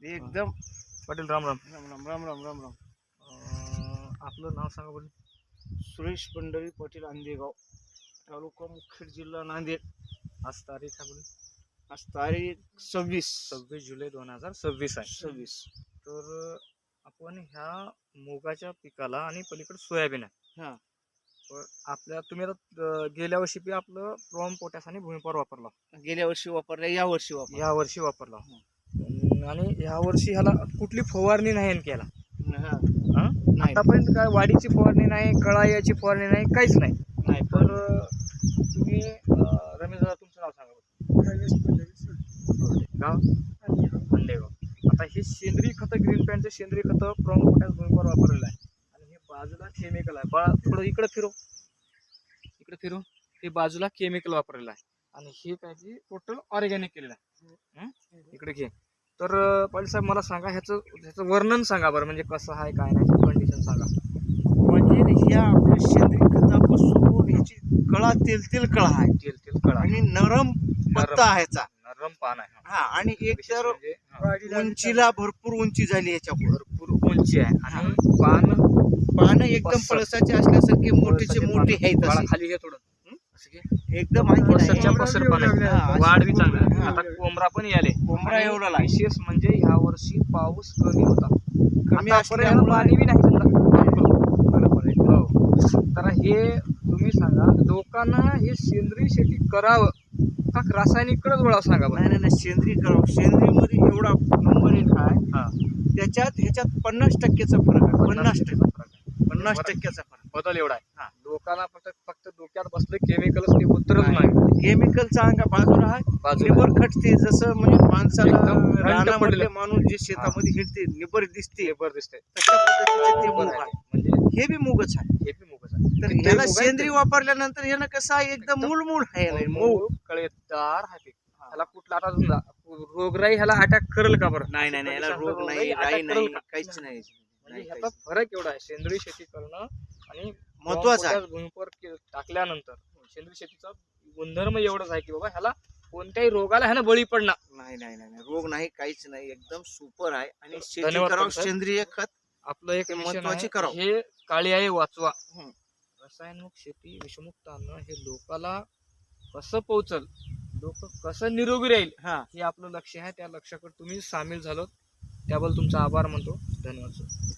एकदम. पाटील राम राम. राम राम राम राम राम राम. आपलं नाव सांगा बरं. सुरेश पंढरी पाटील, आंदेगाव तालुका मुखेड, जिल्हा नांदेड. आज तारीख आहे बरं आज तारीख 26 जुलै 2026 आहे. 26. तर आपण ह्या मुगाच्या पिकाला आणि पलीकडे सोयाबीन आहे. हा. तर आपल्या तुम्ही आता गेल्या वर्षी बी आपलं प्रॉम पोटॅश आणि भूमिपर वापरला, गेल्या वर्षी वापरला, या वर्षी वापरला. या वर्षी वापरला. आणि ह्या वर्षी ह्याला कुठली फवारणी नाही केला. हा. हा? नाही आतापर्यंत काय वाढीची फवारणी नाही, कळायाची फवारणी नाही, काहीच नाही. नाही. तर तुम्ही रमेश दादा तुमचं नाव सांगा बरं. गाव अंडेगाव. आता हे सेंद्रिय खत, ग्रीन पॅन्टचे सेंद्रिय खत प्रॉम पोटॅश भूमिपर वापरलेलं आहे. आणि हे बाजूला केमिकल आहे. बाळा थोडं इकडे फिरो. हे बाजूला केमिकल वापरलेलं आहे. आणि हे काय की टोटल ऑर्गॅनिक केलेलं आहे. इकडे घे. तर पाटील साहेब मला सांगा, ह्याचं वर्णन सांगा बरं, म्हणजे कसं आहे काय नाही, कंडिशन सांगा. म्हणजे ह्या आपल्या सेंद्रिय खतापासून ह्याची कळा तेल कळा आहे. तेल कळा आणि नरम पत्ता आहे ह्याचा. नरम पान आहे. हा. आणि एक विशेष तर म्हणजे उंचीला भरपूर उंची झाली याच्यावर. भरपूर उंची आहे. आणि पान एकदम पळसाचे असल्यासारखे मोठेचे मोठे आहेत असे. खाली घे थोडं. एकदम पसरच्या पसर पान आहे. हा, वाढ बी चांगला आहे. हा. आता कोंबरा पण याले. कोंबडा आणि एवढा लागला. विशेष म्हणजे ह्या वर्षी पाऊस कमी होता. कमी आतापर्यंत असल्यामुळे पाणी बी नाही समजा. हो. तर हे तुम्ही सांगा, लोकांना हे सेंद्रिय शेती करावं का रासायनिककडेच वळावं सांगा बरं. नाही, सेंद्रिय करावं. सेंद्रिय मध्ये एवढा नंबर 1 आहे. हा. ह्याच्यात 50% फरक आहे. 50% फरक आहे. 50% फरक. बदल एवढा आहे. हा. लोकांना फक्त डोक्यात बसले केमिकलच, ते उत्तरच नाही. केमिकल चांगला बाजूला आहे. बाजूला. निबर खटते. जसं म्हणजे माणसाला एकदम घंट रानामधले पडलेलं. माणूस जे शेतामध्ये हिंडते निबर दिसते, लेबर दिसते. तशा पद्धतीचे ते मूग बरं आहे. आहे. म्हणजे हे बी मूगच आहे. हे बी मुगच आहे. तर ते ह्याला मूग आहे सेंद्रिय ते. वापरल्यानंतर ह्यानं कसं आहे, एकदम मूळ आहे. मूग कळेदार आहे पीक. ह्याला कुठला आता समजा रोगराई ह्याला अटॅक करेल का बरं? नाही, याला रोग नाही, attack राई करेल नाही, का? काहीच नाही. म्हणजे ह्याचा फरक एवढा आहे सेंद्रिय शेती करणं आणि महत्वाचं आहे. भूमीवर टाकल्यानंतर सेंद्रिय शेतीचा गुणधर्म एवढाच आहे की बाबा ह्याला कोणत्याही रोगाला ह्यानं बळी पडणार नाही, रोग नाही, काहीच नाही. एकदम सुपर आहे. आणि शेती धन्यवाद करावं, सर. सेंद्रिय खत. आपलं एक ते मिशन महत्त्वाचे आहे, करावं. हे काळी आहे वाचवा. हं. रसायनमुक्त शेती, विषमुक्त अन्न हे लोकाला कसं पोहोचल, लोक कसं निरोगी राहील, हा. हे आपलं लक्ष आहे. त्या लक्ष्याकडे तुम्ही सामील झालो, त्याबद्दल तुमचा आभार मानतो. धन्यवाद सर.